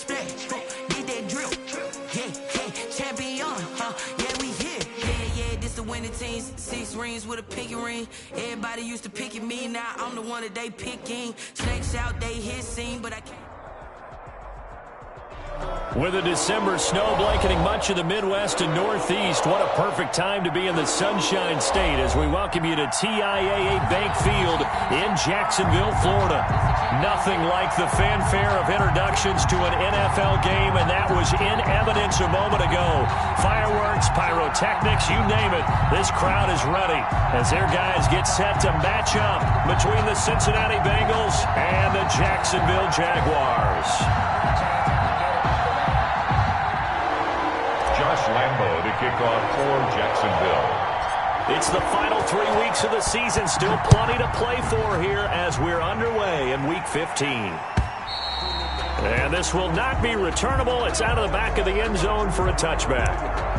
respect. Did that drip. Yeah, champion, yeah, we here. Yeah, this the winning teams. 6 rings with a pinky ring. Everybody used to pick at me, now I'm the one that they picking. Snakes out, they hit scene, but I can't. With a December snow blanketing much of the Midwest and Northeast, what a perfect time to be in the Sunshine State as we welcome you to TIAA Bank Field in Jacksonville, Florida. Nothing like the fanfare of introductions to an NFL game, and that was in evidence a moment ago. Fireworks, pyrotechnics, you name it, this crowd is ready as their guys get set to match up between the Cincinnati Bengals and the Jacksonville Jaguars. Josh Lambo to kick off for Jacksonville. It's the final 3 weeks of the season. Still plenty to play for here as we're underway in Week 15. And this will not be returnable. It's out of the back of the end zone for a touchback.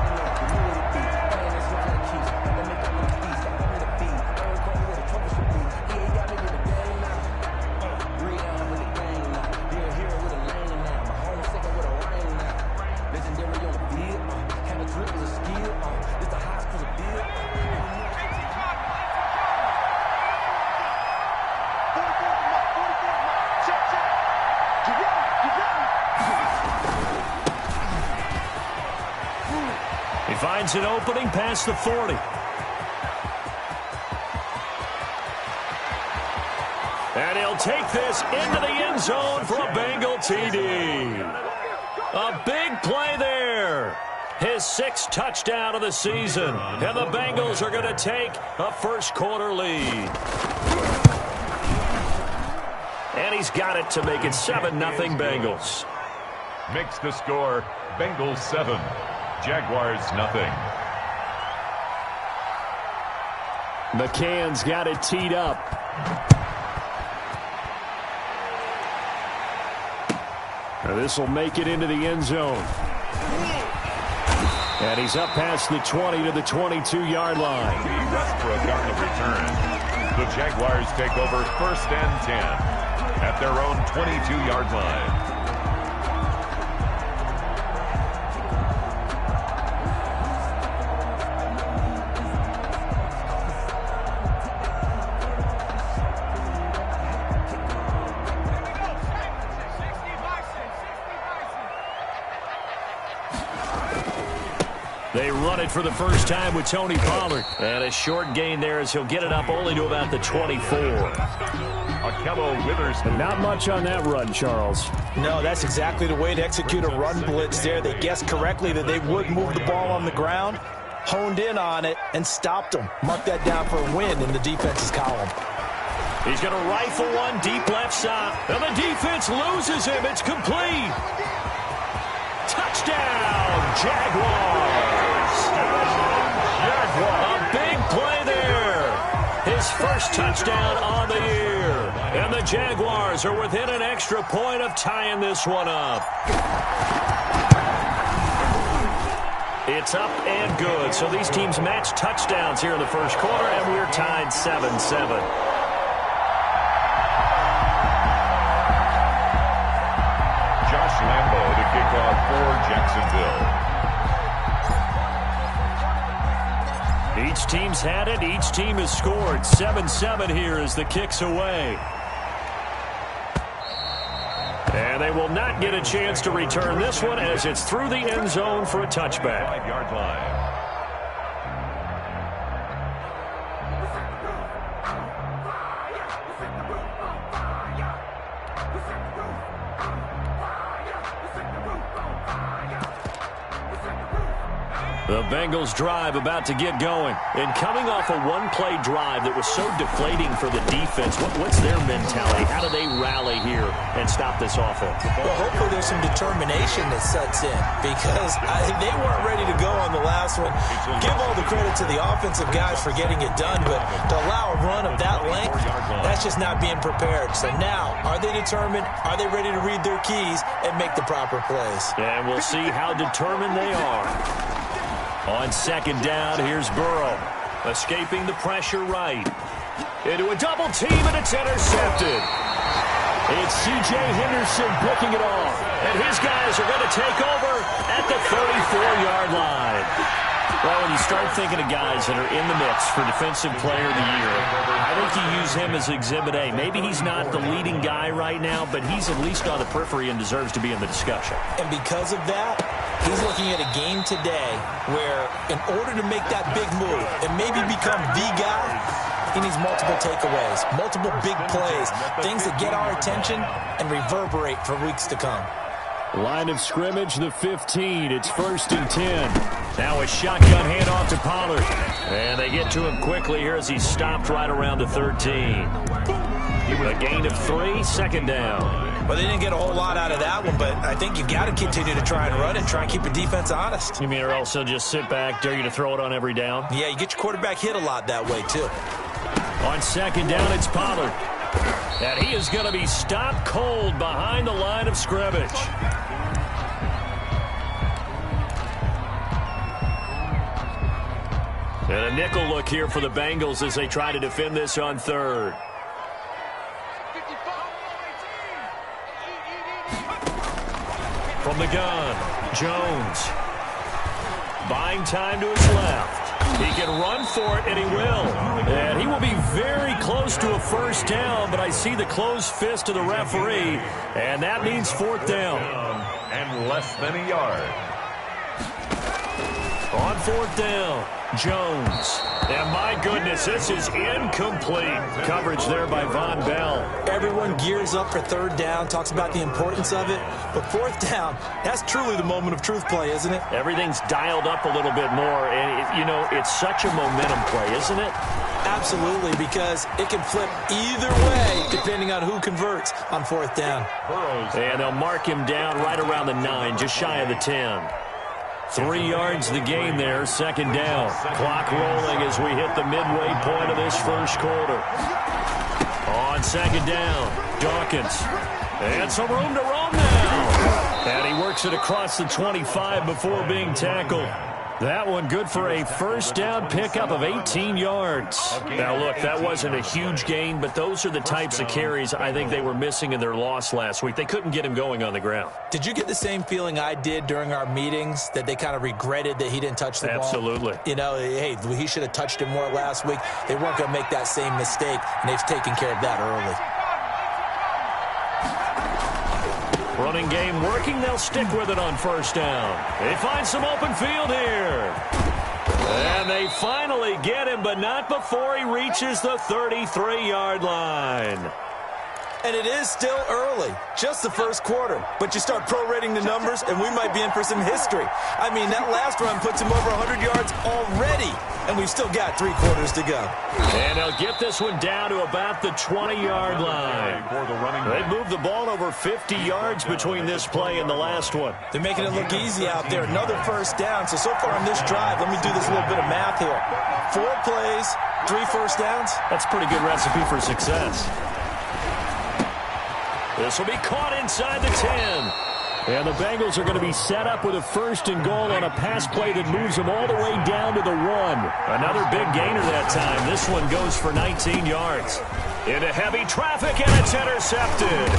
Finds an opening past the 40. And he'll take this into the end zone for a Bengal TD. A big play there. His 6th touchdown of the season. And the Bengals are going to take a first quarter lead. And he's got it to make it 7-0 Bengals. Makes the score Bengals 7. Jaguars nothing. McCann's got it teed up. This will make it into the end zone. And he's up past the 20 to the 22-yard line. Rest for a Garnet return. The Jaguars take over 1st and 10 at their own 22-yard line. They run it for the first time with Tony Pollard. And a short gain there as he'll get it up only to about the 24. Not much on that run, Charles. No, that's exactly the way to execute a run blitz there. They guessed correctly that they would move the ball on the ground, honed in on it, and stopped them. Mark that down for a win in the defense's column. He's going to rifle one deep left side. And the defense loses him. It's complete. Touchdown, Jaguars. A big play there. His first touchdown on the year. And the Jaguars are within an extra point of tying this one up. It's up and good. So these teams match touchdowns here in the first quarter, and we're tied 7-7. Josh Lambo to kick off for Jacksonville. Each team's had it. Each team has scored. 7-7 here as the kick's away. And they will not get a chance to return this one as it's through the end zone for a touchback. 5-yard line. The Bengals drive about to get going. And coming off a one-play drive that was so deflating for the defense, what's their mentality? How do they rally here and stop this offense? Well, hopefully there's some determination that sets in because they weren't ready to go on the last one. Give all the credit to the offensive guys for getting it done, but to allow a run of that length, that's just not being prepared. So now, are they determined? Are they ready to read their keys and make the proper plays? And we'll see how determined they are. On second down, here's Burrow. Escaping the pressure right. Into a double team, and it's intercepted. It's C.J. Henderson picking it off. And his guys are going to take over at the 34-yard line. Well, when you start thinking of guys that are in the mix for Defensive Player of the Year, I think you use him as Exhibit A. Maybe he's not the leading guy right now, but he's at least on the periphery and deserves to be in the discussion. And because of that, he's looking at a game today where in order to make that big move and maybe become the guy, he needs multiple takeaways, multiple big plays, things that get our attention and reverberate for weeks to come. Line of scrimmage, the 15. It's 1st and 10. Now a shotgun handoff to Pollard. And they get to him quickly here as he's stopped right around the 13. A gain of 3, 2nd down. Well, they didn't get a whole lot out of that one, but I think you've got to continue to try and run it, try and keep the defense honest. You mean or also just sit back, dare you to throw it on every down? Yeah, you get your quarterback hit a lot that way, too. On 2nd down, it's Pollard. And he is going to be stopped cold behind the line of scrimmage. And a nickel look here for the Bengals as they try to defend this on 3rd. From the gun, Jones. Buying time to his left. He can run for it, and he will. And he will be very close to a 1st down, but I see the closed fist of the referee, and that means 4th down. And less than a yard. On 4th down, Jones. And my goodness, this is incomplete. Coverage there by Von Bell. Everyone gears up for 3rd down, talks about the importance of it. But 4th down, that's truly the moment of truth play, isn't it? Everything's dialed up a little bit more. And, you know, it's such a momentum play, isn't it? Absolutely, because it can flip either way depending on who converts on 4th down. And they'll mark him down right around the 9, just shy of the 10. 3 yards the gain there, 2nd down. Clock rolling as we hit the midway point of this 1st quarter. On 2nd down, Dawkins. And some room to roam now. And he works it across the 25 before being tackled. That one good for a 1st down pickup of 18 yards. Now, look, that wasn't a huge gain, but those are the types of carries I think they were missing in their loss last week. They couldn't get him going on the ground. Did you get the same feeling I did during our meetings, that they kind of regretted that he didn't touch the ball? Absolutely. You know, hey, he should have touched it more last week. They weren't going to make that same mistake, and they've taken care of that early. Running game working. They'll stick with it on 1st down. They find some open field here. And they finally get him, but not before he reaches the 33-yard line. And it is still early, just the 1st quarter. But you start prorating the numbers, and we might be in for some history. I mean, that last run puts him over 100 yards already, and we've still got 3 quarters to go. And they'll get this one down to about the 20-yard line. They moved the ball over 50 yards between this play and the last one. They're making it look easy out there. Another 1st down. So far on this drive, let me do this little bit of math here. 4 plays, 3 1st downs. That's a pretty good recipe for success. This will be caught inside the 10. And the Bengals are going to be set up with a 1st and goal on a pass play that moves them all the way down to the 1. Another big gainer that time. This one goes for 19 yards. Into heavy traffic, and it's intercepted.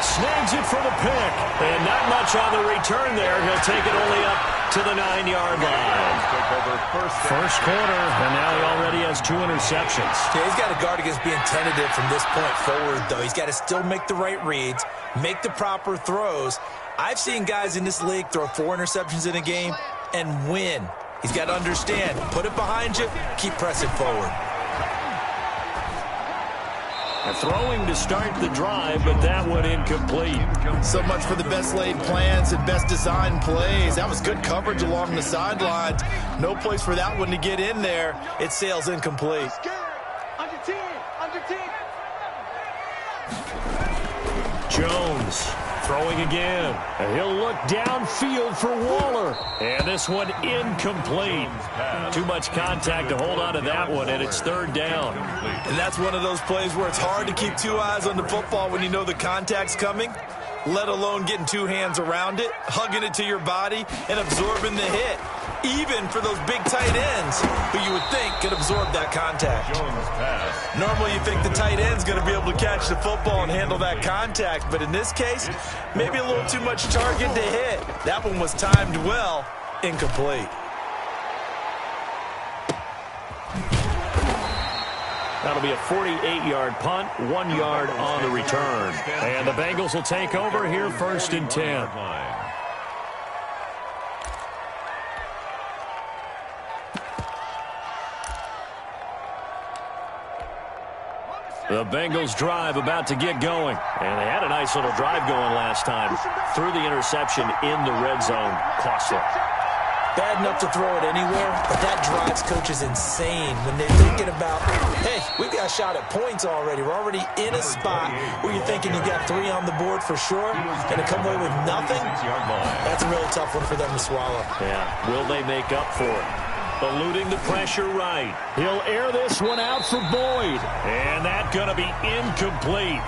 Snags it for the pick. And not much on the return there. He'll take it only up to the 9-yard line. 1st quarter, and now he already has 2 interceptions. Yeah, he's got to guard against being tentative from this point forward, though. He's got to still make the right reads, make the proper throws. I've seen guys in this league throw 4 interceptions in a game and win. He's got to understand, put it behind you, keep pressing forward. Throwing to start the drive, but that one incomplete. So much for the best laid plans and best designed plays. That was good coverage along the sidelines. No place for that one to get in there. It sails incomplete. Jones throwing again. And he'll look downfield for Waller. And this one incomplete. Too much contact to hold on to that one, and it's 3rd down. And that's one of those plays where it's hard to keep 2 eyes on the football when you know the contact's coming. let alone getting two hands around it, hugging it to your body, and absorbing the hit. Even for those big tight ends who you would think could absorb that contact. Jones pass. Normally you think the tight end's going to be able to catch the football and handle that contact, but in this case, maybe a little too much target to hit. That one was timed well, incomplete. That'll be a 48-yard punt, 1 yard on the return. And the Bengals will take over here, 1st and 10. The Bengals drive about to get going. And they had a nice little drive going last time. Threw the interception in the red zone. Costly. Bad enough to throw it anywhere, but that drives coaches insane when they're thinking about, hey, we've got a shot at points already. We're already in a spot where you're thinking you got 3 on the board for sure, and to come away with nothing, that's a really tough one for them to swallow. Yeah, will they make up for it? Eluding the pressure right. He'll air this one out for Boyd, and that's going to be incomplete.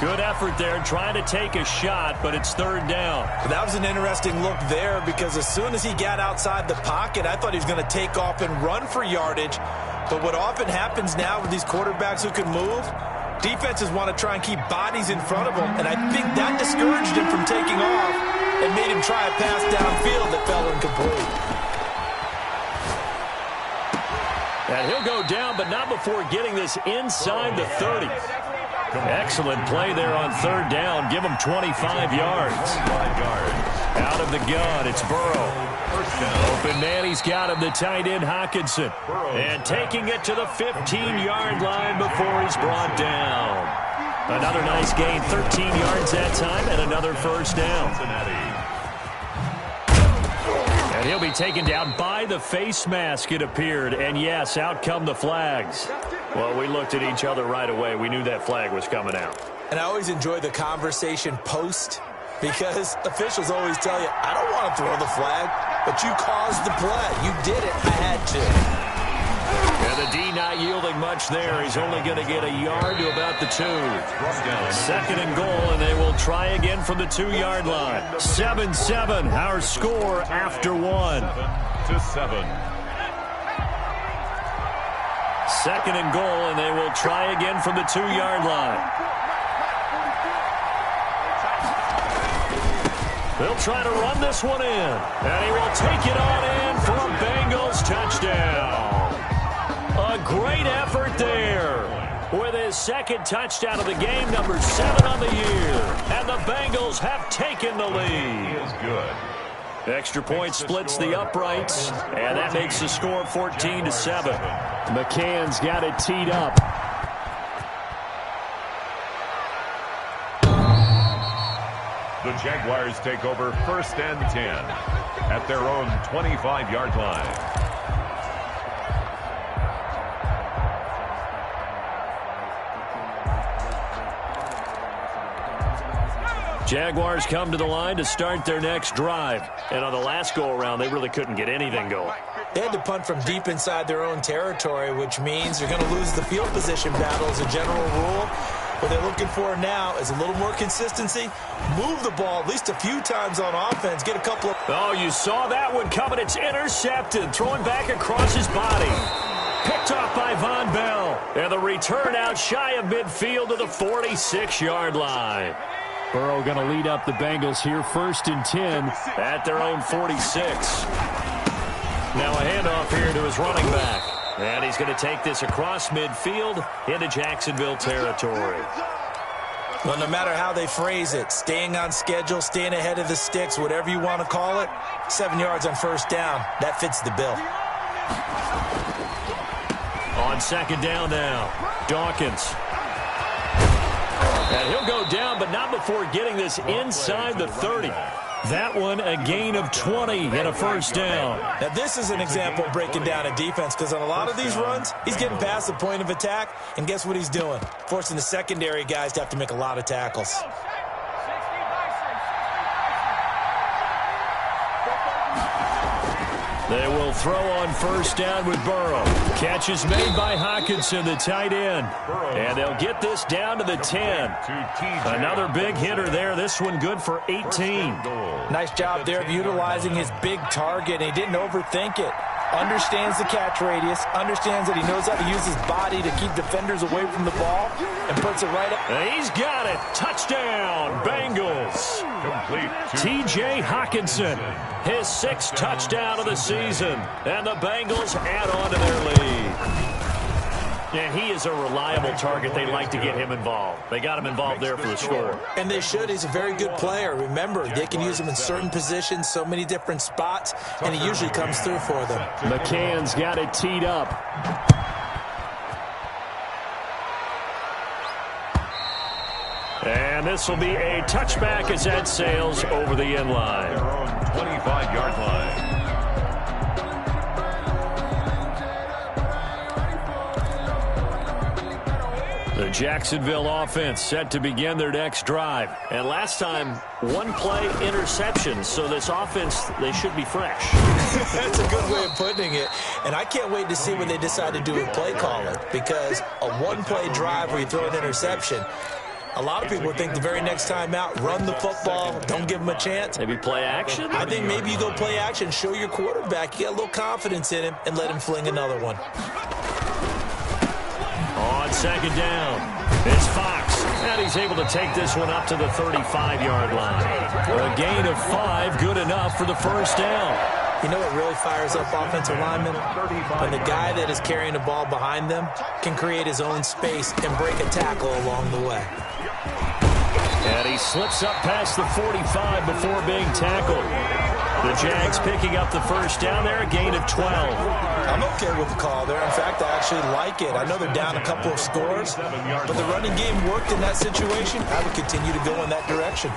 Good effort there, trying to take a shot, but it's 3rd down. That was an interesting look there because as soon as he got outside the pocket, I thought he was going to take off and run for yardage. But what often happens now with these quarterbacks who can move, defenses want to try and keep bodies in front of them, and I think that discouraged him from taking off and made him try a pass downfield that fell incomplete. And he'll go down, but not before getting this inside the 30. Excellent play there on 3rd down. Give him 25 yards. Out of the gun, it's Burrow. Open man, he's got him, the tight end Hockenson. And taking it to the 15-yard line before he's brought down. Another nice gain, 13 yards that time, and another 1st down. And he'll be taken down by the face mask, it appeared. And yes, out come the flags. Well, we looked at each other right away. We knew that flag was coming out. And I always enjoy the conversation post because officials always tell you, I don't want to throw the flag, but you caused the play. You did it. I had to. And the D not yielding much there. He's only going to get a yard to about the 2. 2nd and goal, and they will try again from the 2-yard line. 7-7, our score after 1. 7-7. 2nd and goal, and they will try again from the 2-yard line. They'll try to run this one in, and he will take it on in for a Bengals touchdown. A great effort there with his 2nd touchdown of the game, number 7 on the year. And the Bengals have taken the lead. He is good. Extra point splits the uprights, and that makes the score 14-7. McCann's got it teed up. The Jaguars take over 1st and 10 at their own 25-yard line. Jaguars come to the line to start their next drive. And on the last go-around, they really couldn't get anything going. They had to punt from deep inside their own territory, which means they're going to lose the field position battle as a general rule. What they're looking for now is a little more consistency. Move the ball at least a few times on offense. Get a couple of... Oh, you saw that one coming. It's intercepted. Throwing back across his body. Picked off by Von Bell. And the return out shy of midfield to the 46-yard line. Burrow going to lead up the Bengals here, 1st and 10 at their own 46. Now a handoff here to his running back. And he's going to take this across midfield into Jacksonville territory. Well, no matter how they phrase it, staying on schedule, staying ahead of the sticks, whatever you want to call it, 7 yards on 1st down, that fits the bill. On 2nd down now, Dawkins. And he'll go down, but not before getting this inside the 30. That one a gain of 20 and a 1st down. Now this is an example of breaking down a defense because on a lot of these runs, he's getting past the point of attack, and guess what he's doing? Forcing the secondary guys to have to make a lot of tackles. They will throw on first down with Burrow. Catch is made by Hockenson, the tight end. And they'll get this down to the 10. Another big hitter there. This one good for 18. Nice job there of utilizing his big target. He didn't overthink it. Understands the catch radius, understands that he knows how to use his body to keep defenders away from the ball, and puts it right up. He's got it. Touchdown, Bengals. Complete. T.J. Hockenson, his 6th touchdown of the season. And the Bengals add on to their lead. Yeah, he is a reliable target. They like to get him involved. They got him involved there for the score. And they should. He's a very good player. Remember, they can use him in certain positions, so many different spots, and he usually comes through for them. McCann's got it teed up. And this will be a touchback as that sails over the end line. Their own 25-yard line. The Jacksonville offense set to begin their next drive. And last time, one-play interception. So this offense, they should be fresh. That's a good way of putting it. And I can't wait to see what they decide to do with play calling. Because a one-play drive where you throw an interception, a lot of people think the very next time out, run the football, don't give them a chance. Maybe play action? I think maybe you go play action, show your quarterback, you got a little confidence in him, and let him fling another one. On second down, it's Fox. And he's able to take this one up to the 35-yard line. A gain of 5, good enough for the first down. You know what really fires up offensive linemen? When the guy that is carrying the ball behind them can create his own space and break a tackle along the way. And he slips up past the 45 before being tackled. The Jags picking up the first down there, a gain of 12. I'm okay with the call there. In fact, I actually like it. I know they're down a couple of scores, but the running game worked in that situation. I would continue to go in that direction.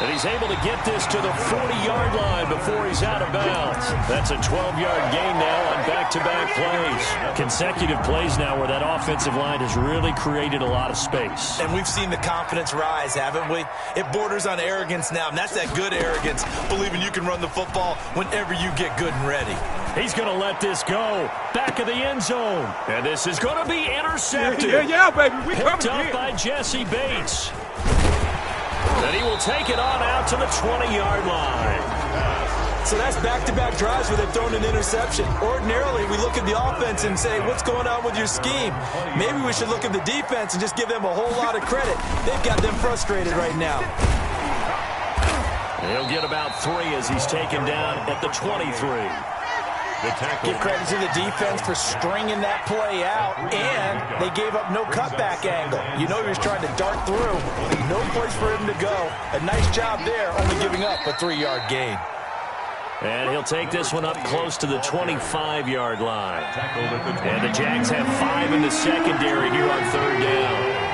And he's able to get this to the 40-yard line before he's out of bounds. That's a 12-yard gain now on back-to-back plays. Consecutive plays now where that offensive line has really created a lot of space. And we've seen the confidence rise, haven't we? It borders on arrogance now, and that's that good arrogance, believing you can run the football whenever you get good and ready. He's going to let this go. Back of the end zone. And this is going to be intercepted. Yeah, baby. We picked up by Jesse Bates. And he will take it on out to the 20-yard line. So that's back-to-back drives where they've thrown an interception. Ordinarily, we look at the offense and say, what's going on with your scheme? Maybe we should look at the defense and just give them a whole lot of credit. They've got them frustrated right now. He'll get about 3 as he's taken down at the 23. Give credit to the defense for stringing that play out, and they gave up no cutback angle. You know he was trying to dart through. No place for him to go. A nice job there, only giving up a 3-yard gain. And he'll take this one up close to the 25-yard line. And the Jags have 5 in the secondary here on third down.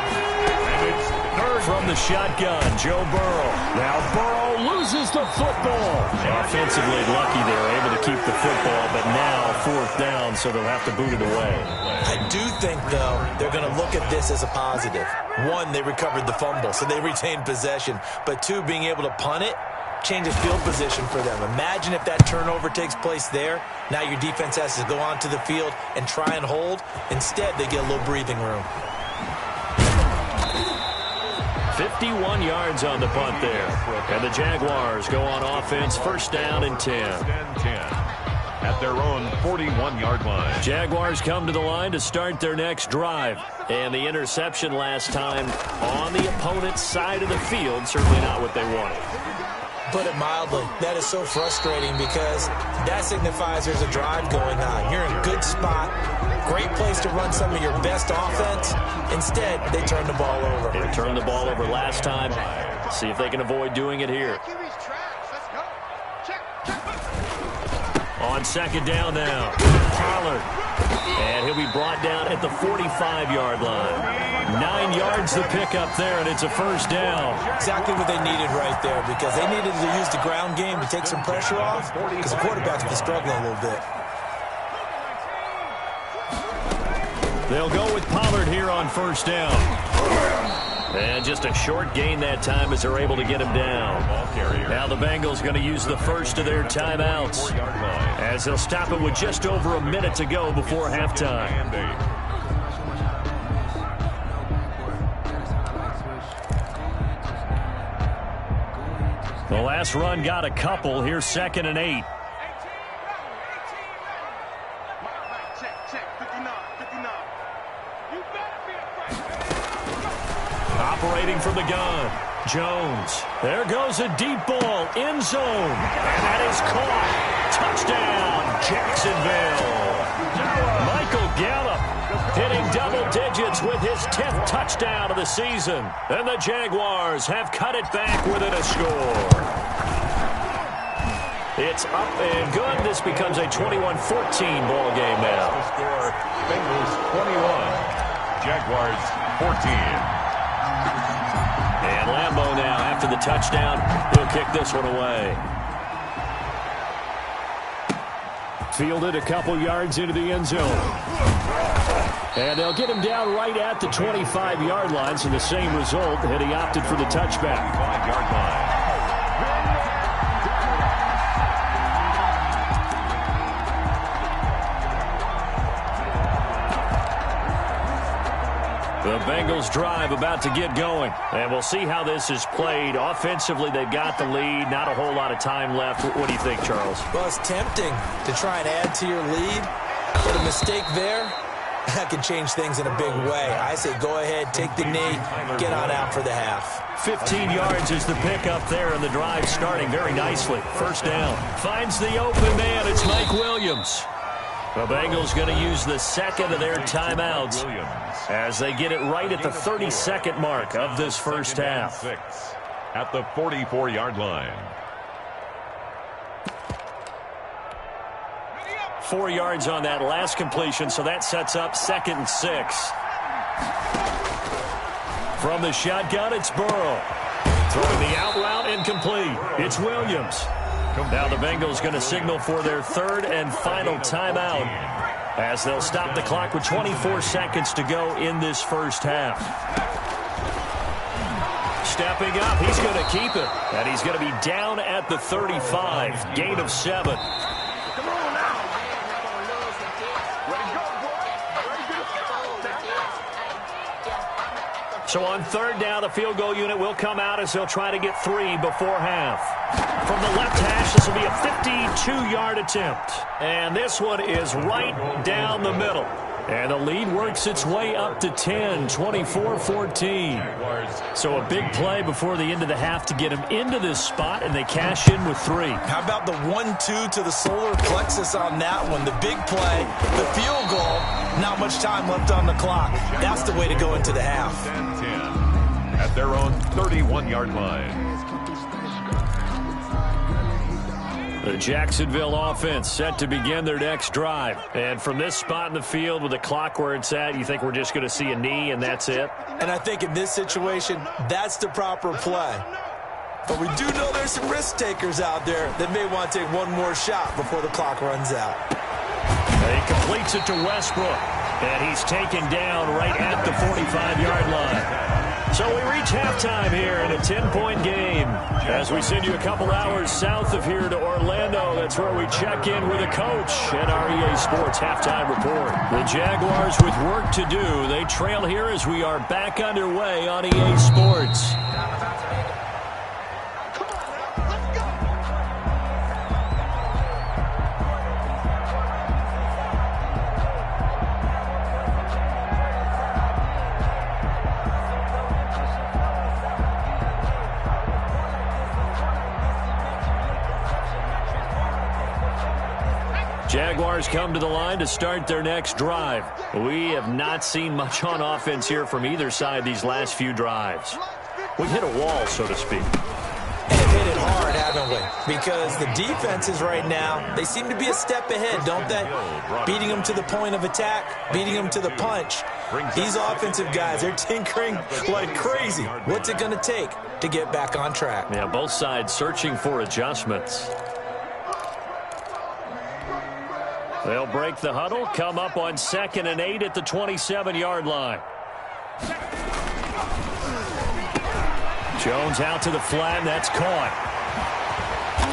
From the shotgun, Joe Burrow. Now Burrow loses the football. Offensively lucky they're able to keep the football, but now 4th down, so they'll have to boot it away. I do think, though, they're going to look at this as a positive. 1, they recovered the fumble, so they retained possession. But 2, being able to punt it changes field position for them. Imagine if that turnover takes place there. Now your defense has to go onto the field and try and hold. Instead, they get a little breathing room. 51 yards on the punt there. And the Jaguars go on offense, first down and 10. At their own 41-yard line. Jaguars come to the line to start their next drive. And the interception last time on the opponent's side of the field, certainly not what they wanted. Put it mildly, that is so frustrating because that signifies there's a drive going on. You're in a good spot, great place to run some of your best offense. Instead, they turn the ball over. They turned the ball over last time. See if they can avoid doing it here. On second down now, Pollard. And he'll be brought down at the 45-yard line. 9 yards the pickup there, and it's a first down. Exactly what they needed right there, because they needed to use the ground game to take some pressure off, because the quarterback's been struggling a little bit. They'll go with Pollard here on first down. And just a short gain that time as they're able to get him down. Now the Bengals going to use the first of their timeouts as they'll stop it with just over a minute to go before halftime. The last run got a couple. Here's 2nd and 8. Operating from the gun, Jones. There goes a deep ball, end zone. And that is caught. Touchdown, Jacksonville. Michael Gallup hitting double digits with his 10th touchdown of the season. And the Jaguars have cut it back within a score. It's up and good. This becomes a 21-14 ball game now. The score, Bengals 21, Jaguars 14. And Lambeau now, after the touchdown, he'll kick this one away. Fielded a couple yards into the end zone. And they'll get him down right at the 25-yard line, so the same result had he opted for the touchback. 5-yard line. The Bengals drive about to get going. And we'll see how this is played. Offensively, they've got the lead. Not a whole lot of time left. What do you think, Charles? Well, it's tempting to try and add to your lead. But a mistake there, that could change things in a big way. I say go ahead, take the knee, get on out for the half. 15 yards is the pickup there, and the drive starting very nicely. First down. Finds the open man. It's Mike Williams. The Bengals going to use the second of their timeouts as they get it right at the 32nd mark of this first half. At the 44-yard line. 4 yards on that last completion, so that sets up 2nd and 6. From the shotgun, it's Burrow. Throwing the out route incomplete. It's Williams. Now the Bengals going to signal for their third and final timeout as they'll stop the clock with 24 seconds to go in this first half. Stepping up, he's going to keep it. And he's going to be down at the 35. Gain of 7. So on third down, the field goal unit will come out as they'll try to get 3 before half. From the left hash, this will be a 52-yard attempt. And this one is right down the middle. And the lead works its way up to 10, 24-14. So a big play before the end of the half to get them into this spot, and they cash in with 3. How about the 1-2 to the solar plexus on that one? The big play, the field goal, not much time left on the clock. That's the way to go into the half. 10-10 at their own 31-yard line. The Jacksonville offense set to begin their next drive. And from this spot in the field with the clock where it's at, you think we're just going to see a knee and that's it? And I think in this situation, that's the proper play. But we do know there's some risk takers out there that may want to take one more shot before the clock runs out. He completes it to Westbrook. And he's taken down right at the 45-yard line. So we reach halftime here in a 10-point game as we send you a couple hours south of here to Orlando. That's where we check in with a coach at our EA Sports Halftime Report. The Jaguars with work to do. They trail here as we are back underway on EA Sports. Jaguars come to the line to start their next drive. We have not seen much on offense here from either side these last few drives. We've hit a wall, so to speak. And hit it hard, haven't we? Because the defenses right now, they seem to be a step ahead, don't they? Beating them to the point of attack, beating them to the punch. These offensive guys, they're tinkering like crazy. What's it going to take to get back on track? Yeah, both sides searching for adjustments. They'll break the huddle, come up on 2nd and 8 at the 27-yard line. Jones out to the flat, and that's caught.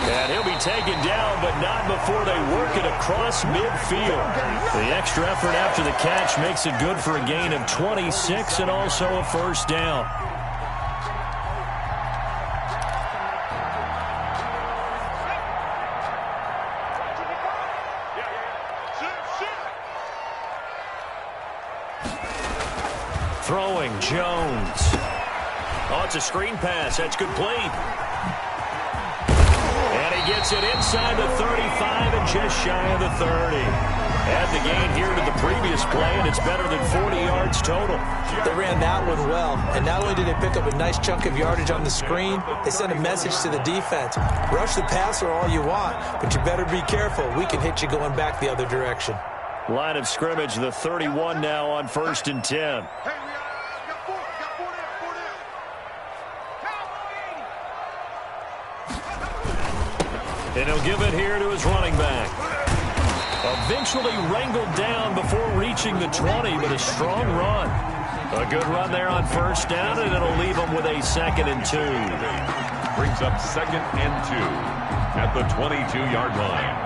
And he'll be taken down, but not before they work it across midfield. The extra effort after the catch makes it good for a gain of 26 and also a first down. Throwing, Jones. Oh, it's a screen pass. That's complete. And he gets it inside the 35 and just shy of the 30. Add the gain here to the previous play, and it's better than 40 yards total. They ran that one well, and not only did they pick up a nice chunk of yardage on the screen, they sent a message to the defense. Rush the passer all you want, but you better be careful. We can hit you going back the other direction. Line of scrimmage, the 31 now on 1st and 10. And he'll give it here to his running back. Eventually wrangled down before reaching the 20, but a strong run. A good run there on 1st down, and it'll leave him with a 2nd and 2. Brings up 2nd and 2 at the 22-yard line.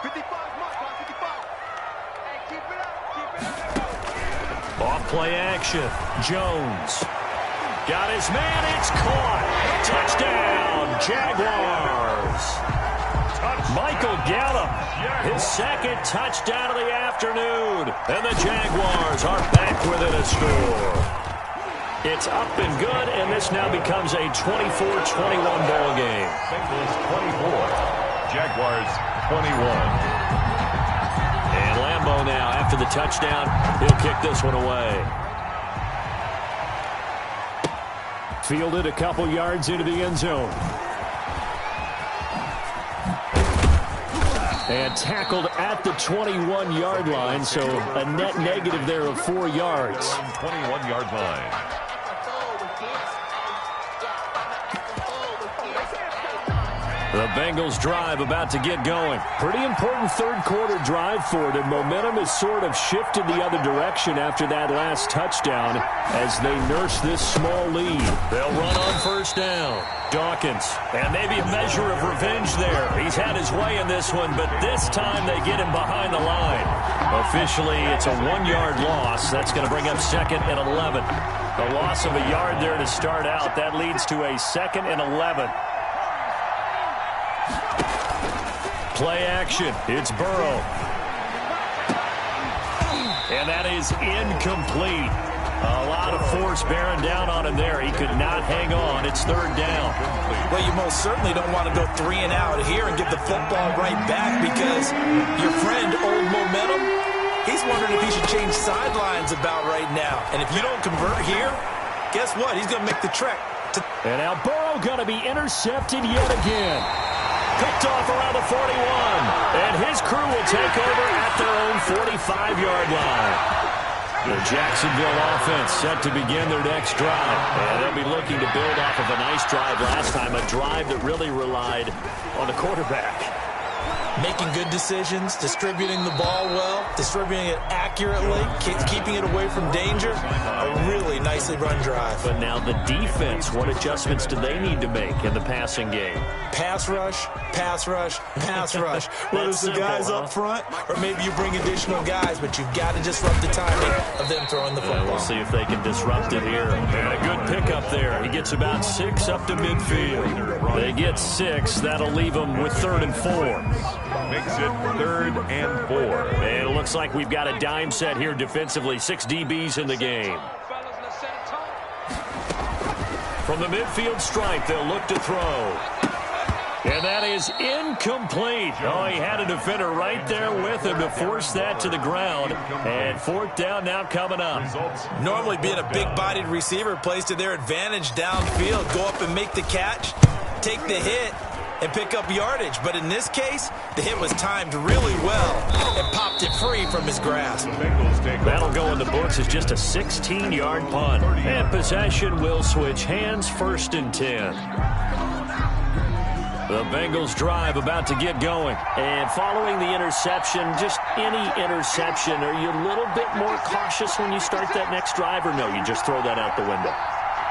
55. Off play action. Jones. Got his man. It's caught. Touchdown, Jaguars. Michael Gallup, his 2nd touchdown of the afternoon. And the Jaguars are back within a score. It's up and good, and this now becomes a 24-21 ball game. Bengals 24, Jaguars 21. And Lambeau now, after the touchdown, he'll kick this one away. Fielded a couple yards into the end zone. And tackled at the 21-yard line, so a net negative there of 4 yards. 21-yard line. The Bengals drive about to get going. Pretty important third-quarter drive for them. Momentum has sort of shifted the other direction after that last touchdown as they nurse this small lead. They'll run on 1st down. Dawkins, and maybe a measure of revenge there. He's had his way in this one, but this time they get him behind the line. Officially, it's a 1-yard loss. That's going to bring up 2nd and 11. The loss of a yard there to start out. That leads to a 2nd and 11. Play action. It's Burrow. And that is incomplete. A lot of force bearing down on him there. He could not hang on. It's 3rd down. Well, you most certainly don't want to go 3 and out here and give the football right back because your friend, Old Momentum, he's wondering if he should change sidelines about right now. And if you don't convert here, guess what? He's going to make the trek. And now Burrow going to be intercepted yet again. Picked off around the 41. And his crew will take over at their own 45-yard line. The Jacksonville offense set to begin their next drive. And they'll be looking to build off of a nice drive last time, a drive that really relied on the quarterback. Making good decisions, distributing the ball well, distributing it accurately, keeping it away from danger. A really nicely run drive. But now the defense, what adjustments do they need to make in the passing game? Pass rush, pass rush, pass rush. Whether it's the guys up front or maybe you bring additional guys, but you've got to disrupt the timing of them throwing the football. We'll see if they can disrupt it here. And a good pickup there. He gets about 6 up to midfield. They get 6. That'll leave them with 3rd and 4. Makes it 3rd and 4. And it looks like we've got a dime set here defensively. 6 DBs in the game. From the midfield stripe, they'll look to throw. And that is incomplete. Oh, he had a defender right there with him to force that to the ground. And 4th down now coming up. Normally being a big-bodied receiver plays to their advantage downfield. Go up and make the catch, take the hit, and pick up yardage. But in this case, the hit was timed really well and popped it free from his grasp. That'll go in the books as just a 16-yard punt. And possession will switch hands, 1st and 10. The Bengals drive about to get going. And following the interception, just any interception, are you a little bit more cautious when you start that next drive, or no, you just throw that out the window?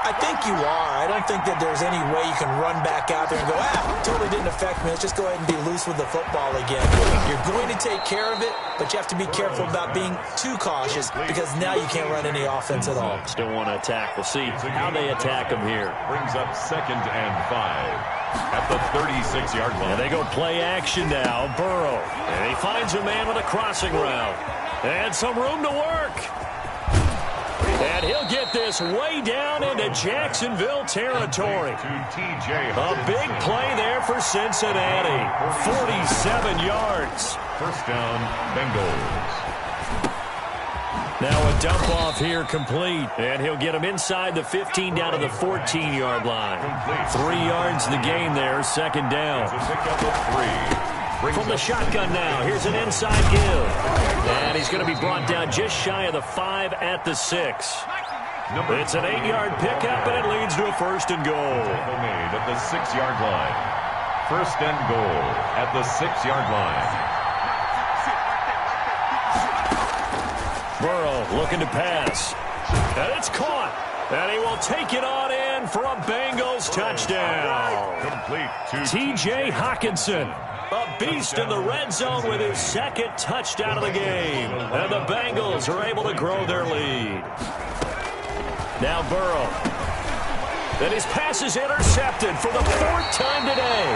I think you are. I don't think that there's any way you can run back out there and go, totally didn't affect me. Let's just go ahead and be loose with the football again. You're going to take care of it, but you have to be careful about being too cautious because now you can't run any offense at all. Still want to attack. We'll see how they attack them here. Brings up 2nd and 5 at the 36-yard line. And they go play action now. Burrow. And he finds a man with a crossing route. And some room to work. And he'll get this way down into Jacksonville territory. A big play there for Cincinnati. 47 yards. First down, Bengals. Now a dump off here complete. And he'll get him inside the 15 down to the 14-yard line. 3 yards the gain there, 2nd down. From the shotgun now, here's an inside give. And he's going to be brought down just shy of the 5 at the 6. It's an 8-yard pickup, and it leads to a 1st and goal. Made at the 6-yard line. 1st and goal at the 6-yard line. Burrow looking to pass. And it's caught. And he will take it on in for a Bengals touchdown. Complete to T.J. Hockenson. A beast in the red zone with his 2nd touchdown of the game. And the Bengals are able to grow their lead. Now Burrow. And his pass is intercepted for the 4th time today.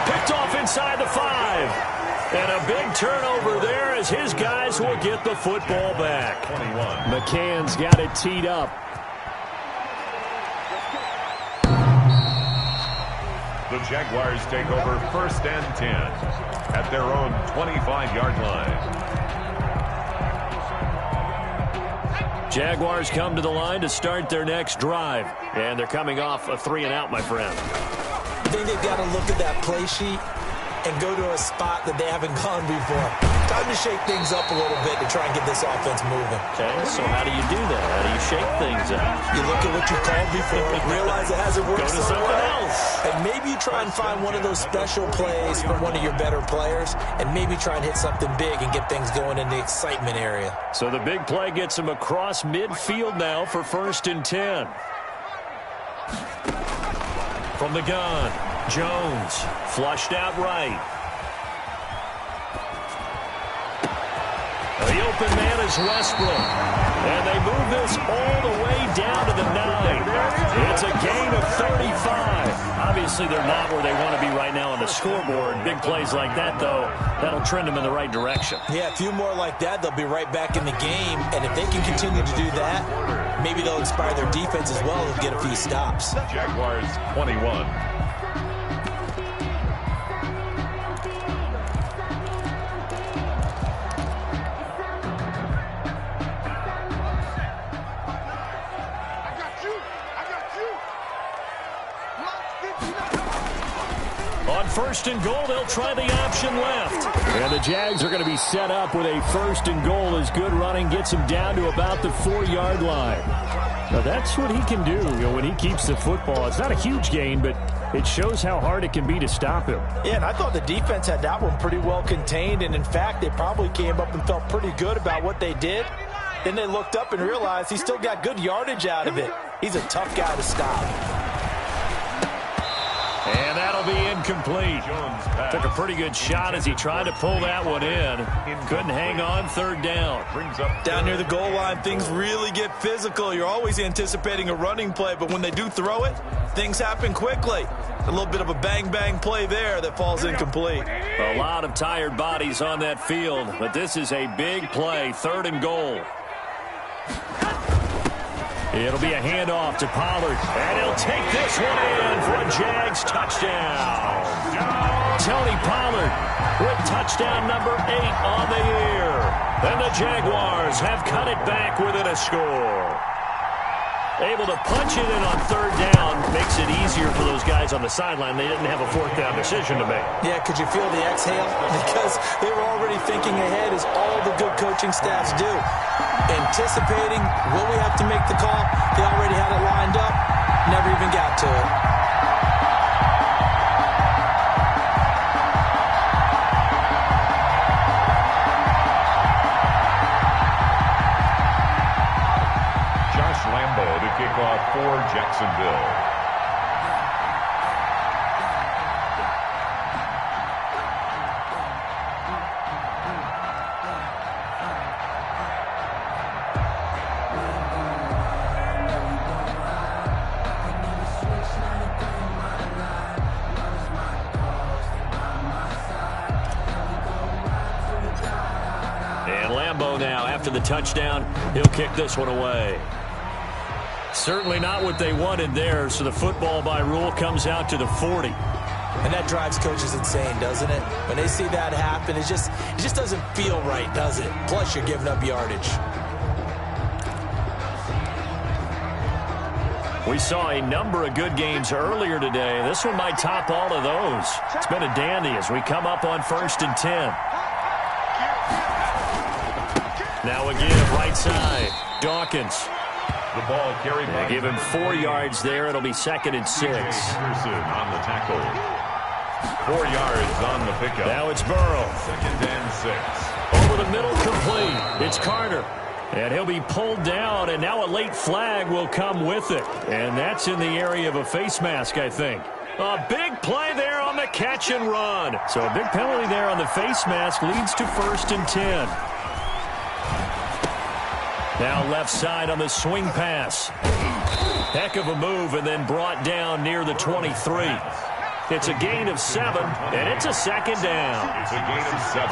Picked off inside the 5. And a big turnover there as his guys will get the football back. 21. McCann's got it teed up. The Jaguars take over 1st and 10 at their own 25-yard line. Jaguars come to the line to start their next drive. And they're coming off a 3-and-out, my friend. I think they've got to look at that play sheet and go to a spot that they haven't gone before. Time to shake things up a little bit to try and get this offense moving. Okay, so how do you do that? How do you shake things up? You look at what you called before, realize it hasn't worked Go to something else. And maybe you try and find one of those special plays from one of your better players, and maybe try and hit something big and get things going in the excitement area. So the big play gets him across midfield now for 1st and 10. From the gun, Jones flushed out right. The open man is Westbrook. And they move this all the way down to the 9. It's a gain of 35. Obviously, they're not where they want to be right now on the scoreboard. Big plays like that, though, that'll trend them in the right direction. Yeah, a few more like that, they'll be right back in the game. And if they can continue to do that, maybe they'll inspire their defense as well and get a few stops. Jaguars 21. On 1st and goal, they'll try the option left. And the Jags are going to be set up with a 1st and goal as good running gets him down to about the 4-yard line. Now, that's what he can do, when he keeps the football. It's not a huge gain, but it shows how hard it can be to stop him. Yeah, and I thought the defense had that one pretty well contained, and in fact, they probably came up and felt pretty good about what they did. Then they looked up and realized he still got good yardage out of it. He's a tough guy to stop. And that'll be incomplete. Took a pretty good shot as he tried to pull that one in. Couldn't hang on, 3rd down. Down near the goal line, things really get physical. You're always anticipating a running play, but when they do throw it, things happen quickly. A little bit of a bang-bang play there that falls incomplete. A lot of tired bodies on that field, but this is a big play, 3rd and goal. It'll be a handoff to Pollard, and he'll take this one in for a Jags touchdown. Tony Pollard with touchdown number 8 on the year. And the Jaguars have cut it back within a score. Able to punch it in on 3rd down makes it easier for those guys on the sideline. They didn't have a 4th down decision to make. Yeah, could you feel the exhale? Because they were already thinking ahead, as all the good coaching staffs do. Anticipating, will we have to make the call? They already had it lined up, never even got to it. to kick off for Jacksonville. After the touchdown, he'll kick this one away. Certainly not what they wanted there, so the football by rule comes out to the 40. And that drives coaches insane, doesn't it? When they see that happen, it just doesn't feel right, does it? Plus, you're giving up yardage. We saw a number of good games earlier today. This one might top all of those. It's been a dandy as we come up on 1st and 10. Now again, right side, Dawkins. The ball carried by. They give him 4 yards there. It'll be 2nd and 6. Anderson on the tackle. 4 yards on the pickup. Now it's Burrow. 2nd and 6. Over the middle, complete. It's Carter. And he'll be pulled down, and now a late flag will come with it. And that's in the area of a face mask, I think. A big play there on the catch and run. So a big penalty there on the face mask leads to 1st and 10. Now left side on the swing pass. Heck of a move, and then brought down near the 23. It's a gain of 7, and it's a 2nd down. It's a gain of 7.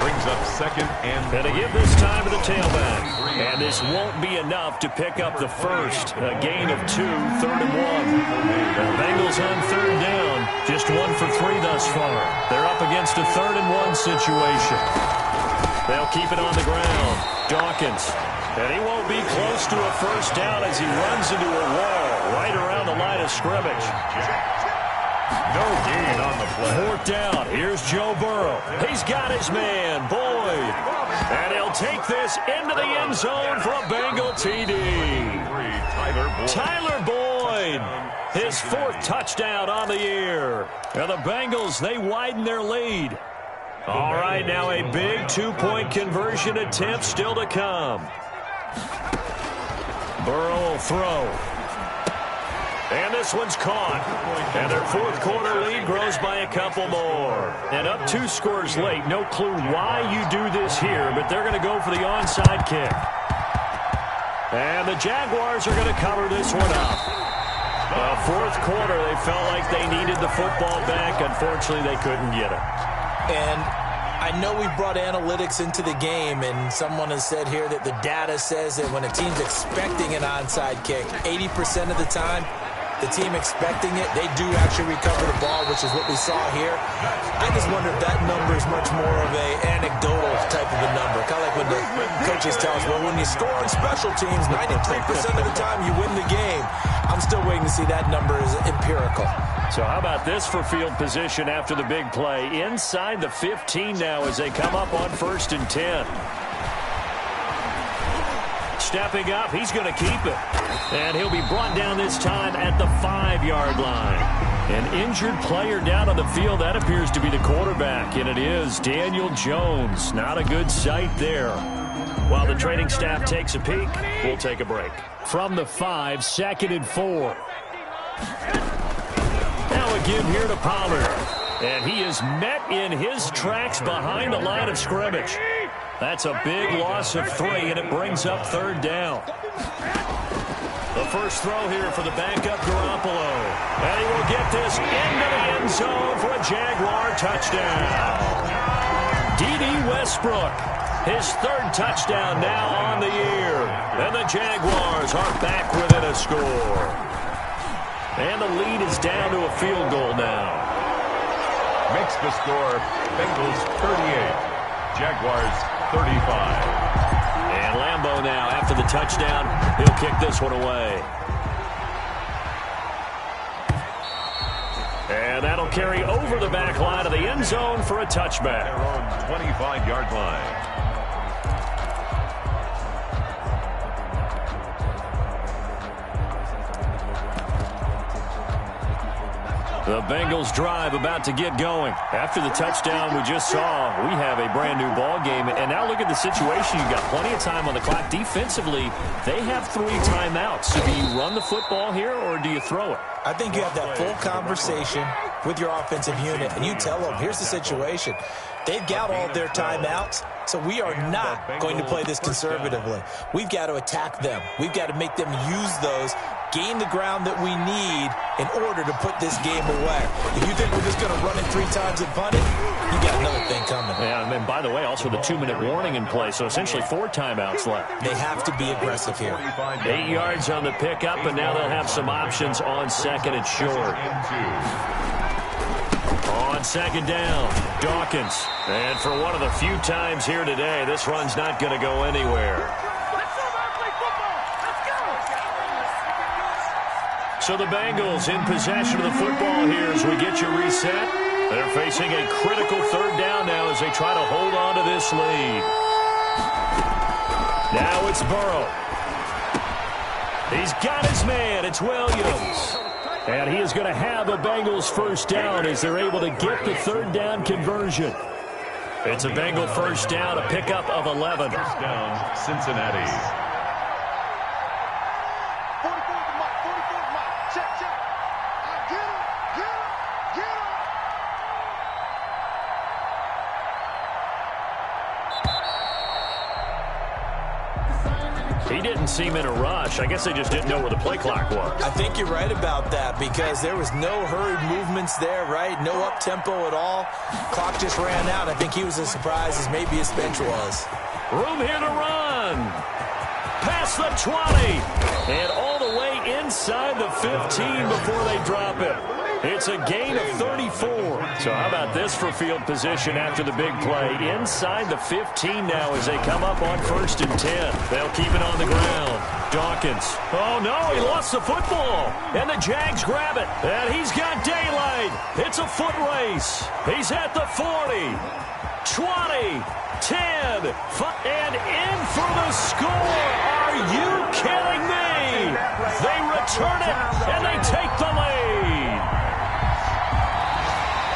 Brings up 2nd and 3. And to give this time to the tailback. And this won't be enough to pick up the first. A gain of 2, 3rd and 1. The Bengals on 3rd down. Just 1 for 3 thus far. They're up against a 3rd and 1 situation. They'll keep it on the ground. Dawkins. And he won't be close to a 1st down as he runs into a wall right around the line of scrimmage. No gain on the play. 4th down. Here's Joe Burrow. He's got his man, Boyd. And he'll take this into the end zone for a Bengal TD. Tyler Boyd. His 4th touchdown on the year. And the Bengals, they widen their lead. All right, now a big 2-point conversion attempt still to come. Burrow will throw. And this one's caught. And their 4th quarter lead grows by a couple more. And up 2 scores late. No clue why you do this here, but they're going to go for the onside kick. And the Jaguars are going to cover this one up. 4th quarter, they felt like they needed the football back. Unfortunately, they couldn't get it. And I know we brought analytics into the game, and someone has said here that the data says that when a team's expecting an onside kick, 80% of the time, the team expecting it, they do actually recover the ball, which is what we saw here. I just wonder if that number is much more of an anecdotal type of a number. Kind of like when the coaches tell us, well, when you score on special teams, 93% of the time you win the game. I'm still waiting to see that number is empirical. So how about this for field position after the big play? Inside the 15 now as they come up on 1st and 10. Stepping up, he's going to keep it. And he'll be brought down this time at the 5-yard line. An injured player down on the field. That appears to be the quarterback, and it is Daniel Jones. Not a good sight there. While the training staff takes a peek, we'll take a break. From the 5, 2nd and 4. Now again here to Pollard. And he is met in his tracks behind the line of scrimmage. That's a big loss of 3, and it brings up 3rd down. The first throw here for the backup Garoppolo. And he will get this into the end zone for a Jaguar touchdown. D.D. Westbrook, his 3rd touchdown now on the year. And the Jaguars are back within a score. And the lead is down to a field goal now. Makes the score Bengals 38, Jaguars 35. And Lambeau now, after the touchdown, he'll kick this one away. And that'll carry over the back line of the end zone for a touchback. Their own 25-yard line. The Bengals drive about to get going. After the touchdown we just saw, we have a brand new ball game. And now look at the situation. You've got plenty of time on the clock. Defensively, they have 3 timeouts. So do you run the football here or do you throw it? I think you have that full conversation with your offensive unit, and you tell them, here's the situation. They've got all their timeouts, so we are not going to play this conservatively. We've got to attack them. We've got to make them use those, gain the ground that we need in order to put this game away. If you think we're just going to run it 3 times and punt it, you got another thing coming. Yeah, and by the way, also the 2-minute warning in play, so essentially 4 timeouts left. They have to be aggressive here. 8 yards on the pickup, and now they'll have some options on 2nd and short. On 2nd down, Dawkins. And for one of the few times here today, this run's not going to go anywhere. So the Bengals in possession of the football here as we get you reset. They're facing a critical 3rd down now as they try to hold on to this lead. Now it's Burrow. He's got his man. It's Williams. And he is going to have a Bengals 1st down as they're able to get the 3rd down conversion. It's a Bengal 1st down, a pickup of 11. 1st down, Cincinnati. He didn't seem in a rush. I guess they just didn't know where the play clock was. I think you're right about that because there was no hurried movements there, right? No up-tempo at all. Clock just ran out. I think he was as surprised as maybe his bench was. Room here to run. Past the 20. And all the way inside the 15 before they drop it. It's a gain of 34. So how about this for field position after the big play? Inside the 15 now as they come up on 1st and 10. They'll keep it on the ground. Dawkins. Oh, no, he lost the football. And the Jags grab it. And he's got daylight. It's a foot race. He's at the 40, 20, 10, and in for the score. Are you kidding me? They return it, and they take the lead.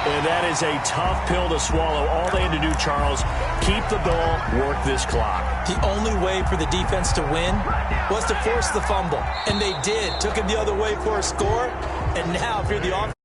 And that is a tough pill to swallow. All they had to do, Charles, keep the ball, work this clock. The only way for the defense to win was to force the fumble. And they did. Took it the other way for a score. And now if you're the offense,